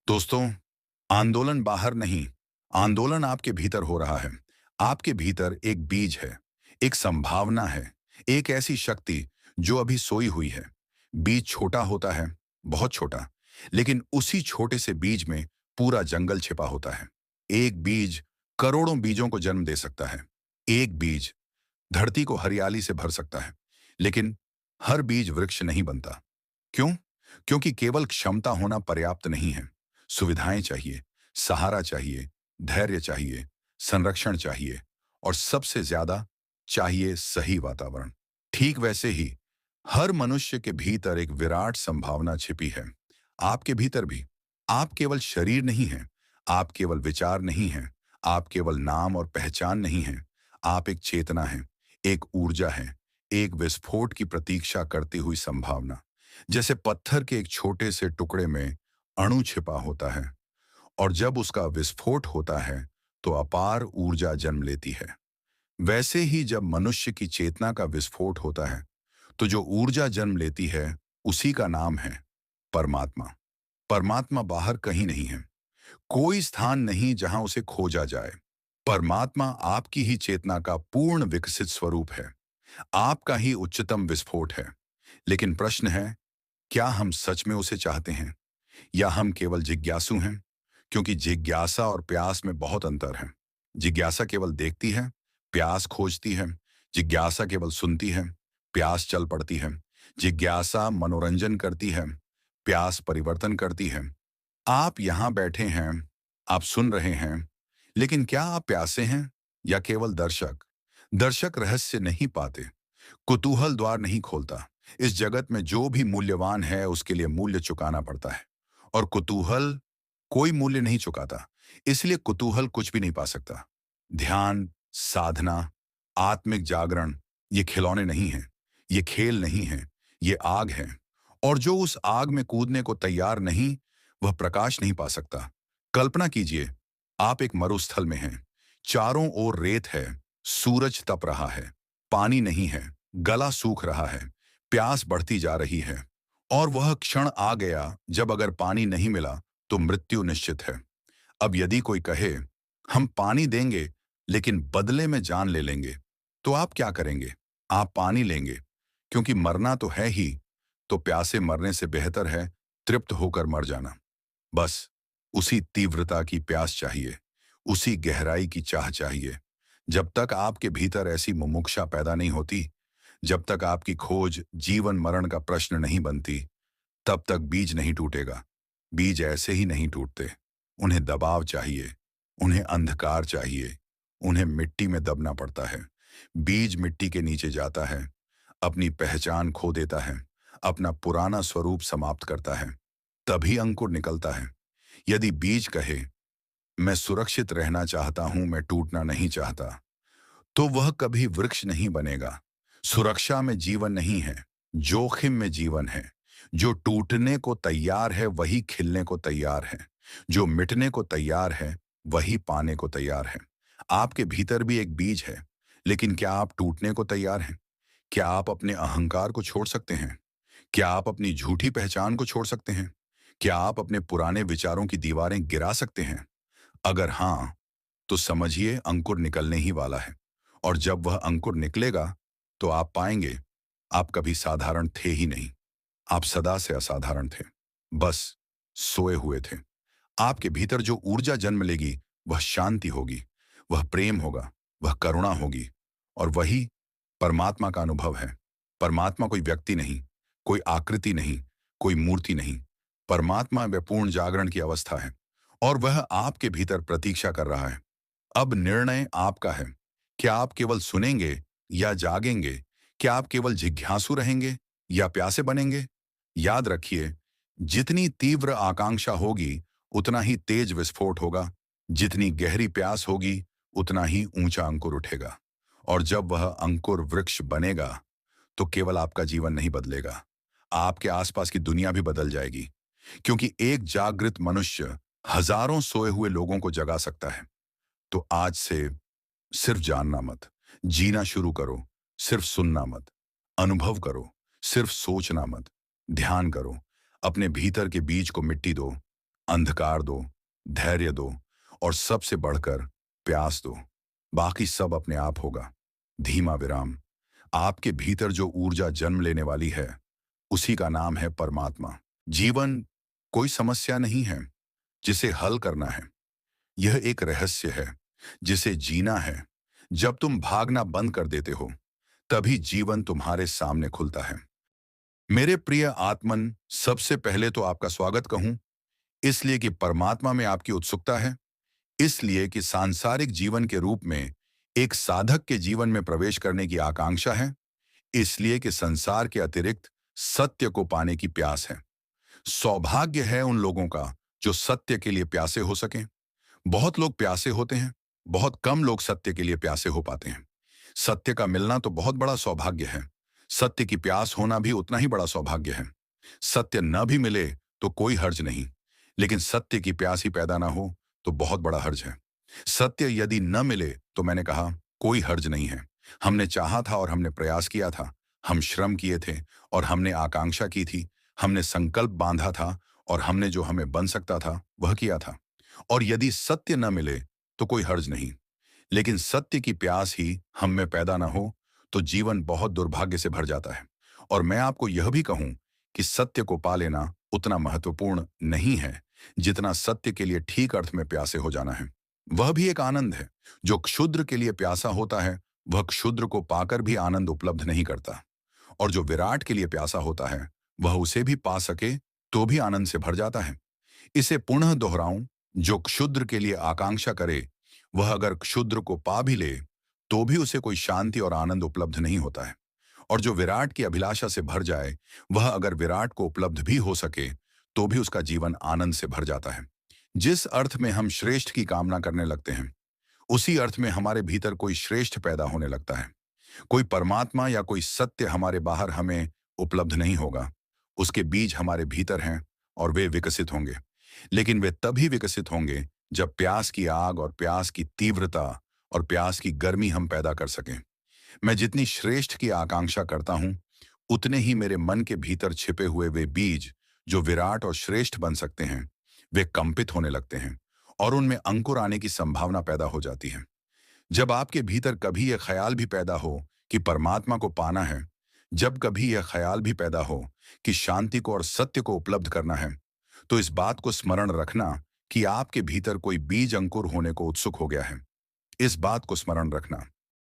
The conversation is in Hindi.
दोस्तों, आंदोलन बाहर नहीं, आंदोलन आपके भीतर हो रहा है। आपके भीतर एक बीज है, एक संभावना है, एक ऐसी शक्ति जो अभी सोई हुई है। बीज छोटा होता है, बहुत छोटा, लेकिन उसी छोटे से बीज में पूरा जंगल छिपा होता है। एक बीज करोड़ों बीजों को जन्म दे सकता है। एक बीज धरती को हरियाली से भर सकता है, लेकिन हर बीज वृक्ष नहीं बनता। क्यों? क्योंकि केवल क्षमता होना पर्याप्त नहीं है। सुविधाएं चाहिए, सहारा चाहिए, धैर्य चाहिए, संरक्षण चाहिए और सबसे ज्यादा चाहिए सही वातावरण। ठीक वैसे ही हर मनुष्य के भीतर एक विराट संभावना छिपी है। आपके भीतर भी। आप केवल शरीर नहीं हैं, आप केवल विचार नहीं हैं, आप केवल नाम और पहचान नहीं हैं। आप एक चेतना हैं, एक ऊर्जा है, एक विस्फोट की प्रतीक्षा करती हुई संभावना। जैसे पत्थर के एक छोटे से टुकड़े में अणु छिपा होता है और जब उसका विस्फोट होता है तो अपार ऊर्जा जन्म लेती है। वैसे ही जब मनुष्य की चेतना का विस्फोट होता है तो जो ऊर्जा जन्म लेती है उसी का नाम है परमात्मा। परमात्मा बाहर कहीं नहीं है, कोई स्थान नहीं जहां उसे खोजा जाए। परमात्मा आपकी ही चेतना का पूर्ण विकसित स्वरूप है, आपका ही उच्चतम विस्फोट है। लेकिन प्रश्न है, क्या हम सच में उसे चाहते हैं या हम केवल जिज्ञासु हैं? क्योंकि जिज्ञासा और प्यास में बहुत अंतर है। जिज्ञासा केवल देखती है, प्यास खोजती है। जिज्ञासा केवल सुनती है, प्यास चल पड़ती है। जिज्ञासा मनोरंजन करती है, प्यास परिवर्तन करती है। आप यहां बैठे हैं, आप सुन रहे हैं, लेकिन क्या आप प्यासे हैं या केवल दर्शक? दर्शक रहस्य नहीं पाते, कुतूहल द्वार नहीं खोलता। इस जगत में जो भी मूल्यवान है उसके लिए मूल्य चुकाना पड़ता है और कुतूहल कोई मूल्य नहीं चुकाता, इसलिए कुतूहल कुछ भी नहीं पा सकता। ध्यान, साधना, आत्मिक जागरण ये खिलौने नहीं हैं, ये खेल नहीं हैं, ये आग है। और जो उस आग में कूदने को तैयार नहीं, वह प्रकाश नहीं पा सकता। कल्पना कीजिए, आप एक मरुस्थल में हैं, चारों ओर रेत है, सूरज तप रहा है, पानी नहीं है, गला सूख रहा है, प्यास बढ़ती जा रही है। और वह क्षण आ गया जब अगर पानी नहीं मिला तो मृत्यु निश्चित है। अब यदि कोई कहे, हम पानी देंगे लेकिन बदले में जान ले लेंगे, तो आप क्या करेंगे? आप पानी लेंगे, क्योंकि मरना तो है ही। तो प्यासे मरने से बेहतर है तृप्त होकर मर जाना। बस उसी तीव्रता की प्यास चाहिए, उसी गहराई की चाह चाहिए। जब तक आपके भीतर ऐसी मुमुक्षा पैदा नहीं होती, जब तक आपकी खोज जीवन मरण का प्रश्न नहीं बनती, तब तक बीज नहीं टूटेगा। बीज ऐसे ही नहीं टूटते, उन्हें दबाव चाहिए, उन्हें अंधकार चाहिए, उन्हें मिट्टी में दबना पड़ता है। बीज मिट्टी के नीचे जाता है, अपनी पहचान खो देता है, अपना पुराना स्वरूप समाप्त करता है, तभी अंकुर निकलता है। यदि बीज कहे, मैं सुरक्षित रहना चाहता हूं, मैं टूटना नहीं चाहता, तो वह कभी वृक्ष नहीं बनेगा। सुरक्षा में जीवन नहीं है, जोखिम में जीवन है। जो टूटने को तैयार है वही खिलने को तैयार है, जो मिटने को तैयार है वही पाने को तैयार है। आपके भीतर भी एक बीज है, लेकिन क्या आप टूटने को तैयार हैं? क्या आप अपने अहंकार को छोड़ सकते हैं? क्या आप अपनी झूठी पहचान को छोड़ सकते हैं? क्या आप अपने पुराने विचारों की दीवारें गिरा सकते हैं? अगर हाँ, तो समझिए अंकुर निकलने ही वाला है। और जब वह अंकुर निकलेगा तो आप पाएंगे, आप कभी साधारण थे ही नहीं, आप सदा से असाधारण थे, बस सोए हुए थे। आपके भीतर जो ऊर्जा जन्म लेगी वह शांति होगी, वह प्रेम होगा, वह करुणा होगी। और वही परमात्मा का अनुभव है। परमात्मा कोई व्यक्ति नहीं, कोई आकृति नहीं, कोई मूर्ति नहीं। परमात्मा वह पूर्ण जागरण की अवस्था है और वह आपके भीतर प्रतीक्षा कर रहा है। अब निर्णय आपका है। क्या आप केवल सुनेंगे या जागेंगे? क्या आप केवल जिज्ञासु रहेंगे या प्यासे बनेंगे? याद रखिए, जितनी तीव्र आकांक्षा होगी उतना ही तेज विस्फोट होगा। जितनी गहरी प्यास होगी उतना ही ऊंचा अंकुर उठेगा। और जब वह अंकुर वृक्ष बनेगा तो केवल आपका जीवन नहीं बदलेगा, आपके आसपास की दुनिया भी बदल जाएगी। क्योंकि एक जागृत मनुष्य हजारों सोए हुए लोगों को जगा सकता है। तो आज से सिर्फ जानना मत, जीना शुरू करो। सिर्फ सुनना मत, अनुभव करो। सिर्फ सोचना मत, ध्यान करो। अपने भीतर के बीज को मिट्टी दो, अंधकार दो, धैर्य दो और सबसे बढ़कर प्यास दो। बाकी सब अपने आप होगा। धीमा विराम। आपके भीतर जो ऊर्जा जन्म लेने वाली है, उसी का नाम है परमात्मा। जीवन कोई समस्या नहीं है जिसे हल करना है। यह एक रहस्य है जिसे जीना है। जब तुम भागना बंद कर देते हो, तभी जीवन तुम्हारे सामने खुलता है। मेरे प्रिय आत्मन, सबसे पहले तो आपका स्वागत कहूं, इसलिए कि परमात्मा में आपकी उत्सुकता है, इसलिए कि सांसारिक जीवन के रूप में एक साधक के जीवन में प्रवेश करने की आकांक्षा है, इसलिए कि संसार के अतिरिक्त सत्य को पाने की प्यास है। सौभाग्य है उन लोगों का जो सत्य के लिए प्यासे हो सकें। बहुत लोग प्यासे होते हैं, बहुत कम लोग सत्य के लिए प्यासे हो पाते हैं। सत्य का मिलना तो बहुत बड़ा सौभाग्य है, सत्य की प्यास होना भी उतना ही बड़ा सौभाग्य है। सत्य न भी मिले तो कोई हर्ज नहीं, लेकिन सत्य की प्यास ही पैदा ना हो तो बहुत बड़ा हर्ज है। सत्य यदि न मिले तो मैंने कहा कोई हर्ज नहीं है। हमने चाहा था और हमने प्रयास किया था, हम श्रम किए थे और हमने आकांक्षा की थी, हमने संकल्प बांधा था और हमने जो हमें बन सकता था वह किया था। और यदि सत्य न मिले तो कोई हर्ज नहीं, लेकिन सत्य की प्यास ही हम में पैदा ना हो तो जीवन बहुत दुर्भाग्य से भर जाता है। और मैं आपको यह भी कहूं कि सत्य को पा लेना उतना महत्वपूर्ण नहीं है जितना सत्य के लिए ठीक अर्थ में प्यासे हो जाना है। वह भी एक आनंद है। जो क्षुद्र के लिए प्यासा होता है, वह क्षुद्र को पाकर भी आनंद उपलब्ध नहीं करता। और जो विराट के लिए प्यासा होता है, वह उसे भी पा सके तो भी आनंद से भर जाता है। इसे पुनः दोहराऊं, जो क्षुद्र के लिए आकांक्षा करे, वह अगर क्षुद्र को पा भी ले तो भी उसे कोई शांति और आनंद उपलब्ध नहीं होता है। और जो विराट की अभिलाषा से भर जाए, वह अगर विराट को उपलब्ध भी हो सके तो भी उसका जीवन आनंद से भर जाता है। जिस अर्थ में हम श्रेष्ठ की कामना करने लगते हैं, उसी अर्थ में हमारे भीतर कोई श्रेष्ठ पैदा होने लगता है। कोई परमात्मा या कोई सत्य हमारे बाहर हमें उपलब्ध नहीं होगा। उसके बीज हमारे भीतर हैं और वे विकसित होंगे। लेकिन वे तभी विकसित होंगे जब प्यास की आग और प्यास की तीव्रता और प्यास की गर्मी हम पैदा कर सकें। मैं जितनी श्रेष्ठ की आकांक्षा करता हूं, उतने ही मेरे मन के भीतर छिपे हुए वे बीज जो विराट और श्रेष्ठ बन सकते हैं, वे कंपित होने लगते हैं और उनमें अंकुर आने की संभावना पैदा हो जाती है। जब आपके भीतर कभी यह ख्याल भी पैदा हो कि परमात्मा को पाना है, जब कभी यह ख्याल भी पैदा हो कि शांति को और सत्य को उपलब्ध करना है, तो इस बात को स्मरण रखना कि आपके भीतर कोई बीज अंकुर होने को उत्सुक हो गया है। इस बात को स्मरण रखना।